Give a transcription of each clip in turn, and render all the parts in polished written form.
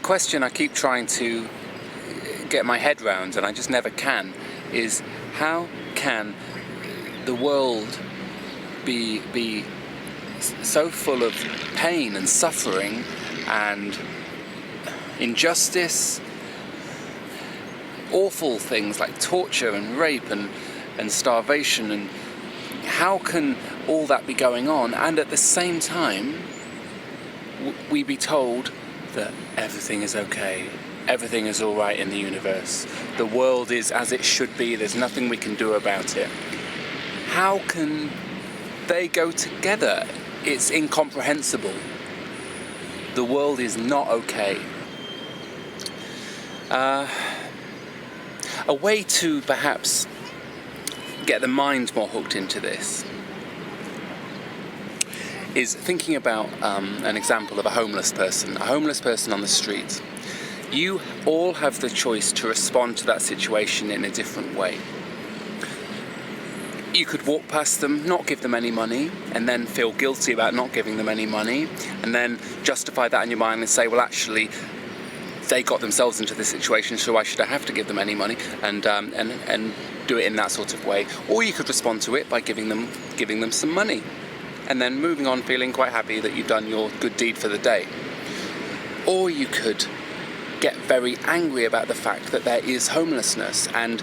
question I keep trying to get my head round, and I just never can, is how can the world be so full of pain and suffering and injustice, awful things like torture and rape and starvation, and how can all that be going on, and at the same time we be told that everything is okay, everything is all right in the universe, the world is as it should be, there's nothing we can do about it? How can they go together? It's incomprehensible. The world is not okay. A way to perhaps get the mind more hooked into this is thinking about an example of a homeless person on the street. You all have the choice to respond to that situation in a different way. You could walk past them, not give them any money, and then feel guilty about not giving them any money, and then justify that in your mind and say, well, actually, they got themselves into this situation, so why should I have to give them any money? And do it in that sort of way. Or you could respond to it by giving them some money, and then moving on, feeling quite happy that you've done your good deed for the day. Or you could get very angry about the fact that there is homelessness and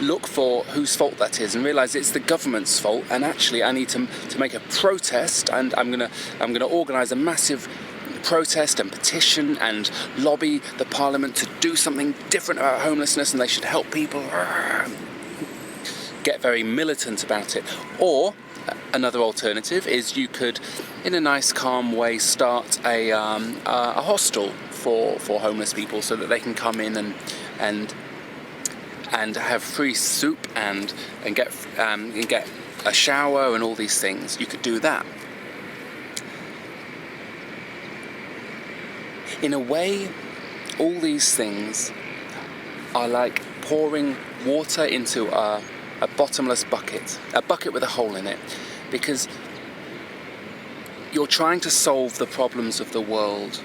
look for whose fault that is and realise it's the government's fault, and actually I need to make a protest, and I'm gonna organise a massive protest and petition and lobby the parliament to do something different about homelessness, and they should help people. Get very militant about it. Or another alternative is you could, in a nice calm way, start a hostel for homeless people, so that they can come in and have free soup and get a shower and all these things. You could do that. In a way, all these things are like pouring water into a bottomless bucket, a bucket with a hole in it, because you're trying to solve the problems of the world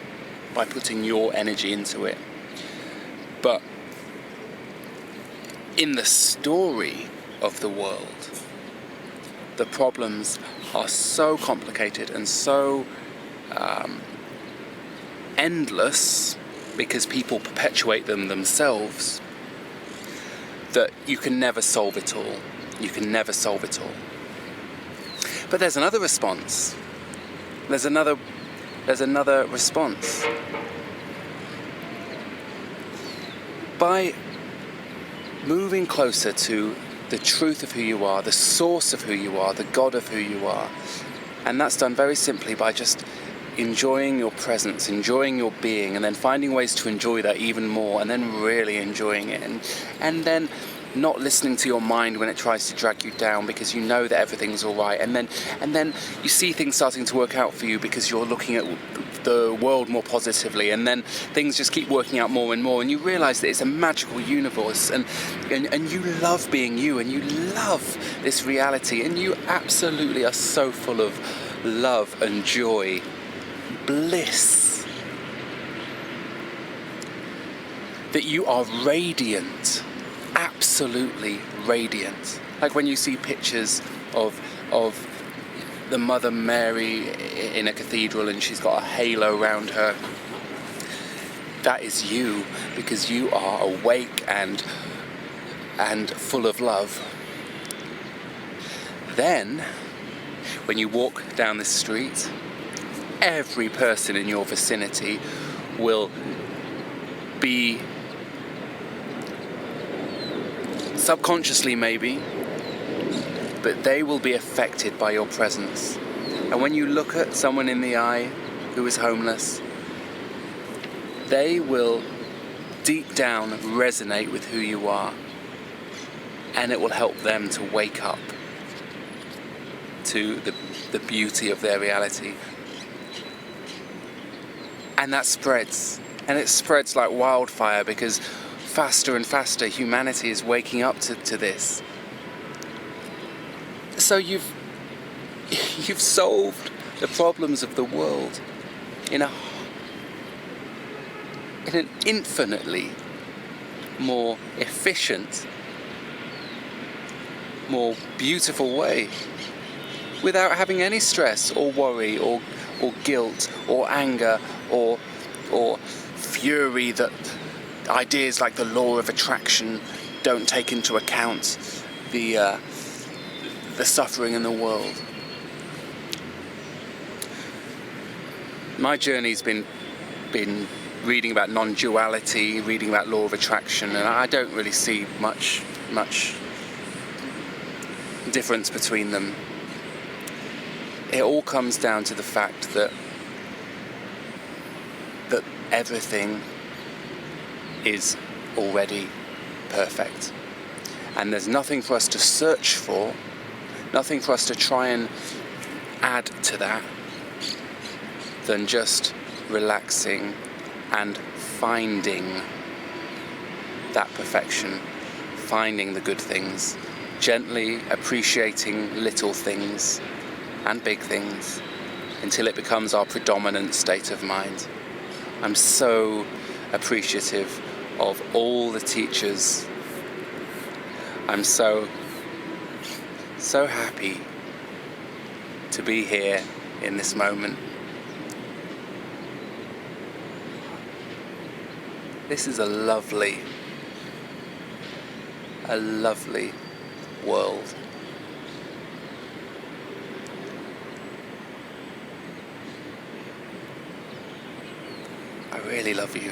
by putting your energy into it. But in the story of the world, the problems are so complicated and so endless, because people perpetuate them themselves, that you can never solve it all. You can never solve it all. But there's another response. There's another response. By moving closer to the truth of who you are, the source of who you are, the God of who you are, and that's done very simply by just enjoying your presence, enjoying your being, and then finding ways to enjoy that even more, and then really enjoying it, and then not listening to your mind when it tries to drag you down, because you know that everything's all right, and then you see things starting to work out for you because you're looking at the world more positively, and then things just keep working out more and more, and you realise that it's a magical universe, and you love being you, and you love this reality, and you absolutely are so full of love and joy, bliss, that you are radiant, absolutely radiant. Like when you see pictures of the Mother Mary in a cathedral and she's got a halo around her, that is you, because you are awake and full of love. Then, when you walk down the street, every person in your vicinity will be, subconsciously maybe, but they will be affected by your presence. And when you look at someone in the eye who is homeless, they will deep down resonate with who you are, and it will help them to wake up to the beauty of their reality. And that spreads, and it spreads like wildfire, because faster and faster humanity is waking up to this. So you've solved the problems of the world in in an infinitely more efficient, more beautiful way, without having any stress or worry or guilt or anger or fury that ideas like the law of attraction don't take into account the suffering in the world. My journey's been reading about non-duality, reading about law of attraction, and I don't really see much difference between them. It all comes down to the fact that everything is already perfect, and there's nothing for us to search for, nothing for us to try and add to that, than just relaxing and finding that perfection, finding the good things, gently appreciating little things and big things until it becomes our predominant state of mind. I'm so appreciative of all the teachers. I'm so happy to be here in this moment. This is a lovely world. I really love you.